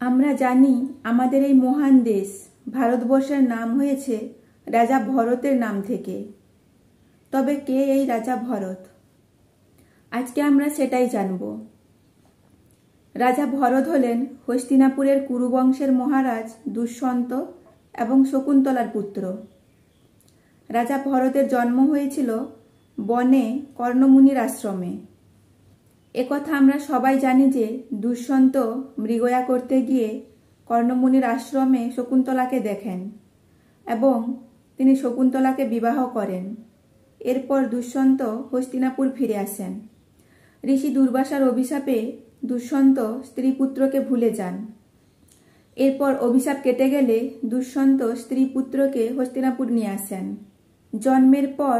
আমরা জানি আমাদের এই মহান দেশ ভারতবর্ষের নাম হয়েছে রাজা ভরতের নাম থেকে। তবে কে এই রাজা ভরত? আজকে আমরা সেটাই জানব। রাজা ভরত হলেন হস্তিনাপুরের কুরু বংশের মহারাজ দুষ্যন্ত এবং শকুন্তলার পুত্র। রাজা ভরতের জন্ম হয়েছিল বনে কর্ণমুনির আশ্রমে। একথা আমরা সবাই জানি যে দুষ্যন্ত মৃগয়া করতে গিয়ে কর্ণমুনির আশ্রমে শকুন্তলাকে দেখেন এবং তিনি শকুন্তলাকে বিবাহ করেন। এরপর দুষ্যন্ত হস্তিনাপুর ফিরে আসেন। ঋষি দুর্বাসার অভিশাপে দুষ্যন্ত স্ত্রী পুত্রকে ভুলে যান। এরপর অভিশাপ কেটে গেলে দুষ্যন্ত স্ত্রী পুত্রকে হস্তিনাপুর নিয়ে আসেন। জন্মের পর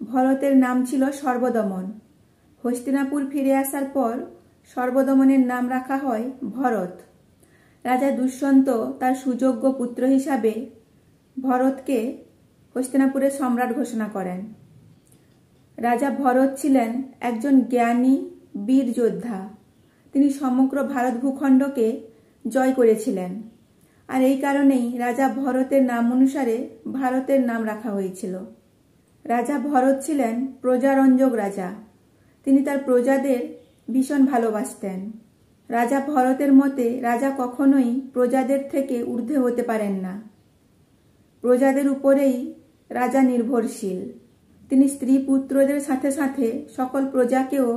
ভরতের নাম ছিল সর্বদমন। হস্তিনাপুর ফিরে আসার পর সর্বদমনের নাম রাখা হয় ভরত। রাজা দুষ্যন্ত তার সুযোগ্য পুত্র হিসাবে ভরতকে হস্তিনাপুরের সম্রাট ঘোষণা করেন। রাজা ভরত ছিলেন একজন জ্ঞানী বীর যোদ্ধা। তিনি সমগ্র ভারত ভূখণ্ডকে জয় করেছিলেন, আর এই কারণেই রাজা ভরতের নাম অনুসারে ভারতের নাম রাখা হয়েছিল। রাজা ভরত ছিলেন প্রজারঞ্জক রাজা। তিনি তার প্রজাদের ভীষণ ভালোবাসতেন। রাজা ভরতের মতে রাজা কখনোই প্রজাদের থেকে ঊর্ধ্বে হতে পারেন না। প্রজাদের উপরেই রাজা নির্ভরশীল। তিনি স্ত্রী পুত্রদের সাথে সাথে সকল প্রজাকেও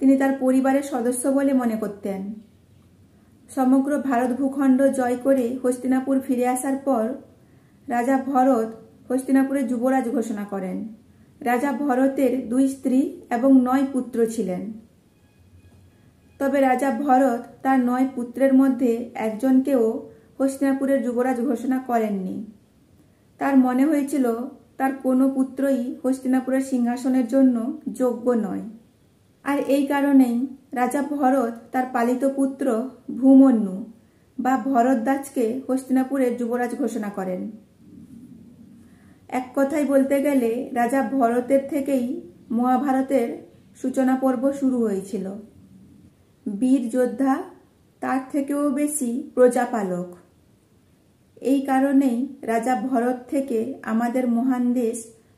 তিনি তার পরিবারের সদস্য বলে মনে করতেন। সমগ্র ভারত ভূখণ্ড জয় করে হস্তিনাপুর ফিরে আসার পর রাজা ভরত হস্তিনাপুরের যুবরাজ ঘোষণা করেন। রাজা ভরতের 2 স্ত্রী এবং 9 পুত্র ছিলেন। তবে রাজা ভরত তার 9 পুত্রের মধ্যে একজনকেও হস্তিনাপুরের যুবরাজ ঘোষণা করেননি। তার মনে হয়েছিল তার কোনো পুত্রই হস্তিনাপুরের সিংহাসনের জন্য যোগ্য নয়। আর এই কারণেই রাজা ভরত তার পালিত পুত্র ভূমন্যু বা ভরদ্বাজকে হস্তিনাপুরের যুবরাজ ঘোষণা করেন। এক কথায় বলতে গেলে রাজা ভরতের থেকেই মহাভারতের সূচনা পর্ব শুরু হয়েছিল। বীর যোদ্ধা, তার থেকেও বেশি প্রজাপালক। এই কারণেই রাজা ভরত থেকে আমাদের মহান দেশ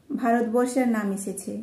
ভারতবর্ষের নাম এসেছে।